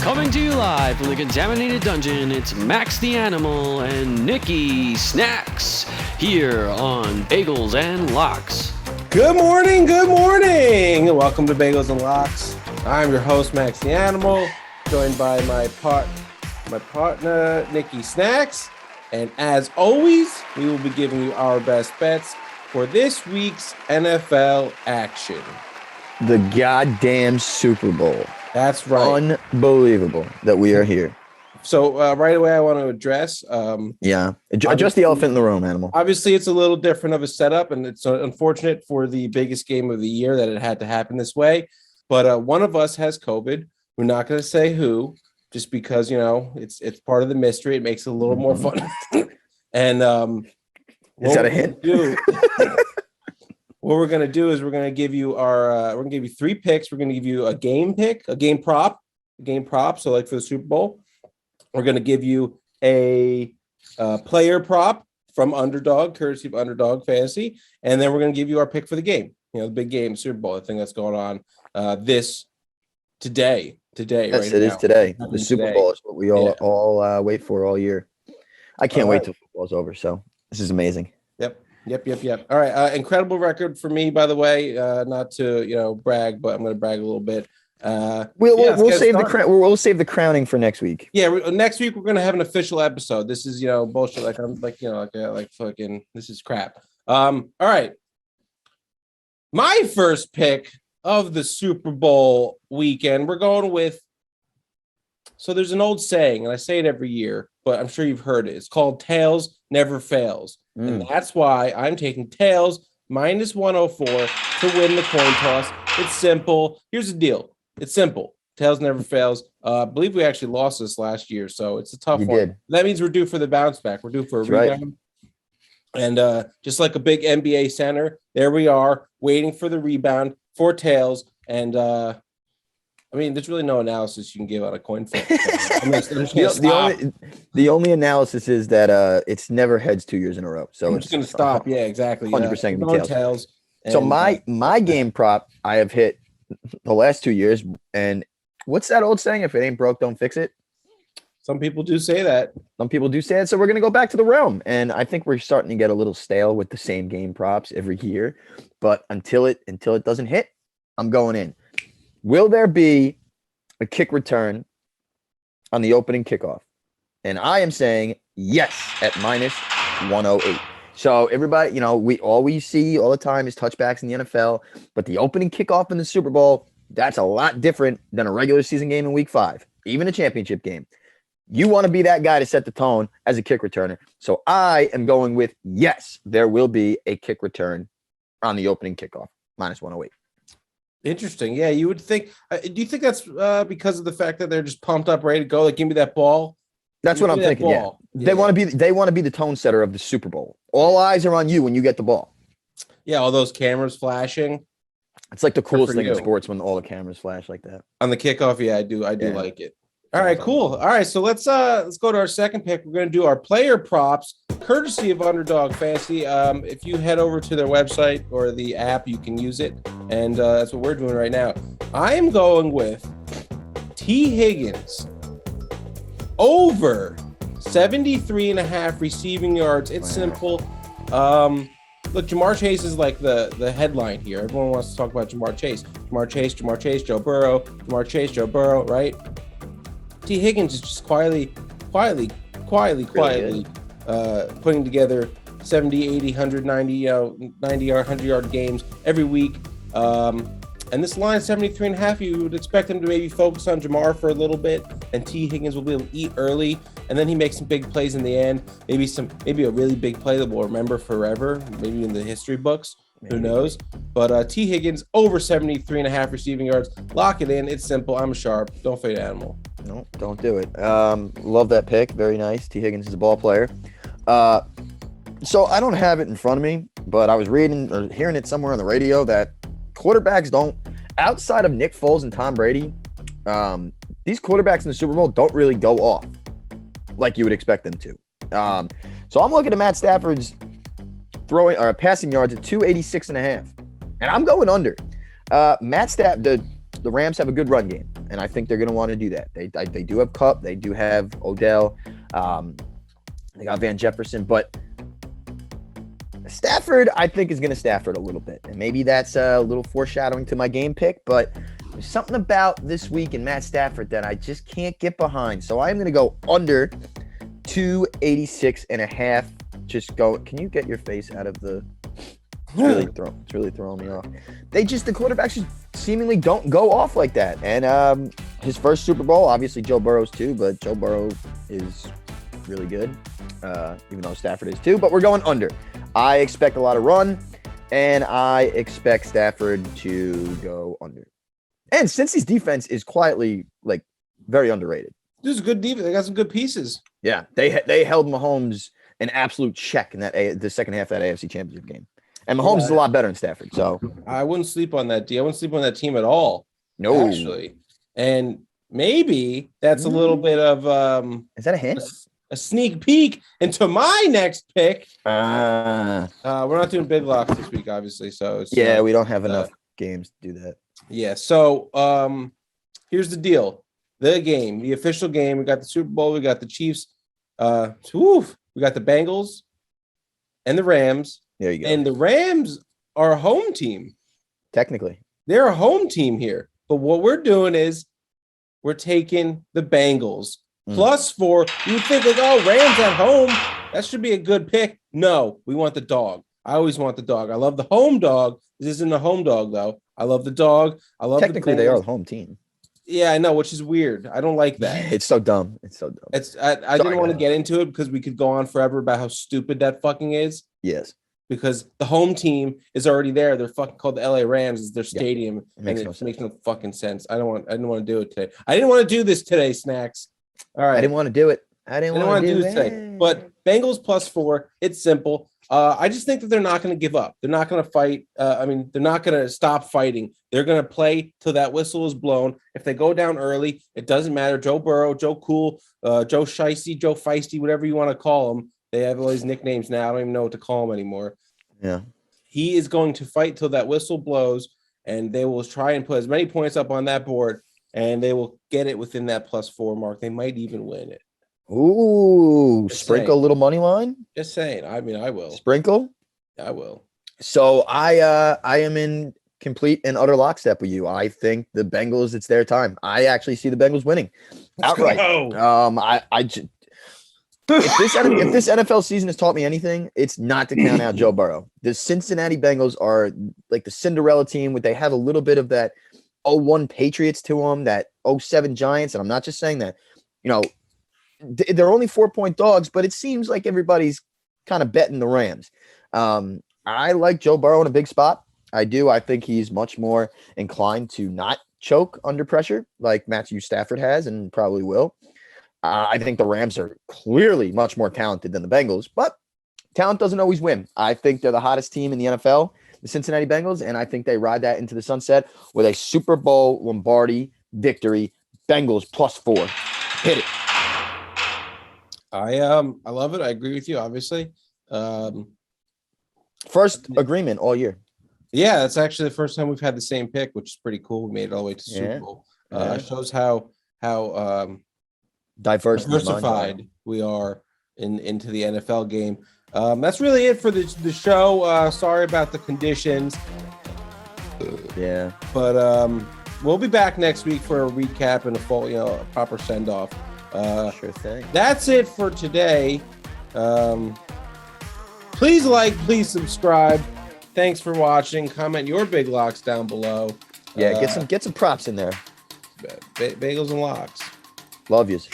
Coming to you live from the contaminated dungeon, it's Max the Animal and Nikki Snacks here on Bagels and Locks. Good morning, and welcome to Bagels and Locks. I'm your host, Max the Animal, joined by my partner, Nikki Snacks. And as always, we will be giving you our best bets for this week's NFL action. The goddamn Super Bowl. That's right. Unbelievable that we are here. So right away, I want to address. Adjust the elephant in the room, Animal. Obviously, it's a little different of a setup, and it's unfortunate for the biggest game of the year that it had to happen this way. But one of us has COVID. We're not going to say who, just because it's part of the mystery. It makes it a little more fun. And is that a hint? What we're going to do is we're going to give you we're going to give you 3 picks. We're going to give you a game pick, a game prop. So like for the Super Bowl, we're going to give you a player prop from Underdog, courtesy of Underdog Fantasy. And then we're going to give you our pick for the game. The big game, Super Bowl, the thing that's going on today. Yes, it is today. The Super Bowl is what we all wait for all year. I can't wait till football's over. So this is amazing. Yep. All right. Incredible record for me, by the way. Not to brag, but I'm going to brag a little bit. We'll save we'll save the crowning for next week. Yeah, next week we're going to have an official episode. This is bullshit. Like I'm like fucking. This is crap. All right. My first pick of the Super Bowl weekend, we're going with. So there's an old saying, and I say it every year, but I'm sure you've heard it. It's called "Tails never fails." And that's why I'm taking tails minus 104 to win the coin toss. It's simple. Here's the deal. It's simple. Tails never fails. I believe we actually lost this last year, so it's a tough one. Did. That means we're due for the bounce back. We're due for a rebound. Right. And just like a big NBA center, there we are waiting for the rebound for tails. And there's really no analysis you can give on a coin flip. The only analysis is that it's never heads 2 years in a row. So I'm just going to stop. Yeah, exactly. 100% going to tails. So my game prop I have hit the last 2 years. And what's that old saying? If it ain't broke, don't fix it. Some people do say that. So we're going to go back to the realm. And I think we're starting to get a little stale with the same game props every year. But until it doesn't hit, I'm going in. Will there be a kick return on the opening kickoff? And I am saying yes at minus 108. So everybody, we see all the time is touchbacks in the NFL, but the opening kickoff in the Super Bowl, that's a lot different than a regular season game in week 5, even a championship game. You want to be that guy to set the tone as a kick returner. So I am going with yes, there will be a kick return on the opening kickoff, minus 108. Interesting. Yeah, you would think. Do you think that's because of the fact that they're just pumped up, ready to go? Like, give me that ball. That's what I'm thinking. Yeah. They want to be the tone setter of the Super Bowl. All eyes are on you when you get the ball. Yeah, all those cameras flashing. It's like the coolest thing in sports when all the cameras flash like that. On the kickoff, yeah, I do like it. All right, cool. All right, so let's go to our second pick. We're going to do our player props, courtesy of Underdog Fantasy. If you head over to their website or the app, you can use it, and that's what we're doing right now. I am going with T. Higgins over 73.5 receiving yards. It's simple. Look, Jamar Chase is like the headline here. Everyone wants to talk about Jamar Chase, Joe Burrow, right? T. Higgins is just quietly putting together 70, 80, 190, 90 or 100-yard games every week. And this line, 73.5, you would expect him to maybe focus on Jamar for a little bit, and T. Higgins will be able to eat early, and then he makes some big plays in the end. Maybe a really big play that we'll remember forever, maybe in the history books. Who knows? But T. Higgins over 73.5 receiving yards. Lock it in. It's simple. I'm sharp. Don't fade animal. No, don't do it. Love that pick. Very nice. T. Higgins is a ball player. So I don't have it in front of me, but I was reading or hearing it somewhere on the radio that quarterbacks don't, outside of Nick Foles and Tom Brady, these quarterbacks in the Super Bowl don't really go off like you would expect them to. So I'm looking at Matt Stafford's passing yards at 286.5, and I'm going under. The Rams have a good run game. and I think they're going to want to do that. They do have Kupp, they do have Odell, they got Van Jefferson, but Stafford, I think, is going to Stafford a little bit, and maybe that's a little foreshadowing to my game pick, but there's something about this week in Matt Stafford that I just can't get behind. So I'm going to go under 286.5. Just go. Can you get your face out of the? It's really throwing me off. The quarterbacks just seemingly don't go off like that. And his first Super Bowl, obviously Joe Burrow's too, but Joe Burrow is really good, even though Stafford is too. But we're going under. I expect a lot of run, and I expect Stafford to go under. And Cincy's defense is quietly very underrated. This is good defense. They got some good pieces. Yeah, they held Mahomes an absolute check in the second half of that AFC Championship game. And Mahomes is a lot better than Stafford. So I wouldn't sleep on that I wouldn't sleep on that team at all. No, actually. And maybe that's a little bit of is that a hint? A sneak peek into my next pick. We're not doing big locks this week, obviously. So we don't have enough games to do that. Yeah. So here's the deal. The official game. We got the Super Bowl. We got the Chiefs. We got the Bengals and the Rams. There you go. And the Rams are a home team. Technically. They're a home team here. But what we're doing is we're taking the Bengals. +4. You would think Rams at home. That should be a good pick. No, we want the dog. I always want the dog. I love the home dog. This isn't a home dog, though. I love the dog. I love Technically, they are the home team. Yeah, I know, which is weird. I don't like that. It's so dumb. I didn't want to get into it because we could go on forever about how stupid that fucking is. Yes. Because the home team is already there. They're fucking called the LA Rams. It's their stadium. It makes no fucking sense. I didn't want to do it today. I didn't want to do this today, Snacks. All right. I didn't want to do it. I didn't want to do this today. But Bengals +4. It's simple. I just think that they're not going to give up. They're not going to fight. They're not going to stop fighting. They're going to play till that whistle is blown. If they go down early, it doesn't matter. Joe Burrow, Joe Cool, Joe Shiesty, Joe Feisty, whatever you want to call him. They have all these nicknames now. I don't even know what to call him anymore. Yeah. He is going to fight till that whistle blows, and they will try and put as many points up on that board, and they will get it within that +4 mark. They might even win it. Ooh, Just sprinkle saying. A little money line. Just saying. I mean, I will. Sprinkle. I will. So I am in complete and utter lockstep with you. I think the Bengals, it's their time. I actually see the Bengals winning outright. If this NFL season has taught me anything, it's not to count out Joe Burrow. The Cincinnati Bengals are like the Cinderella team. They have a little bit of that 0-1 Patriots to them, that 0-7 Giants, and I'm not just saying that. They're only 4-point dogs, but it seems like everybody's kind of betting the Rams. I like Joe Burrow in a big spot. I do. I think he's much more inclined to not choke under pressure like Matthew Stafford has and probably will. I think the Rams are clearly much more talented than the Bengals, but talent doesn't always win. I think they're the hottest team in the NFL, the Cincinnati Bengals, and I think they ride that into the sunset with a Super Bowl Lombardi victory. Bengals +4. Hit it. I love it. I agree with you, obviously. First agreement all year. Yeah, that's actually the first time we've had the same pick, which is pretty cool. We made it all the way to Super Bowl. Shows how diversified we are into the NFL game. That's really it for the show. Sorry about the conditions. Yeah. But we'll be back next week for a recap and a full, a proper send-off. Sure thing. That's it for today. Please please subscribe. Thanks for watching. Comment your big locks down below. Yeah, get some props in there. Bagels and locks. Love yous.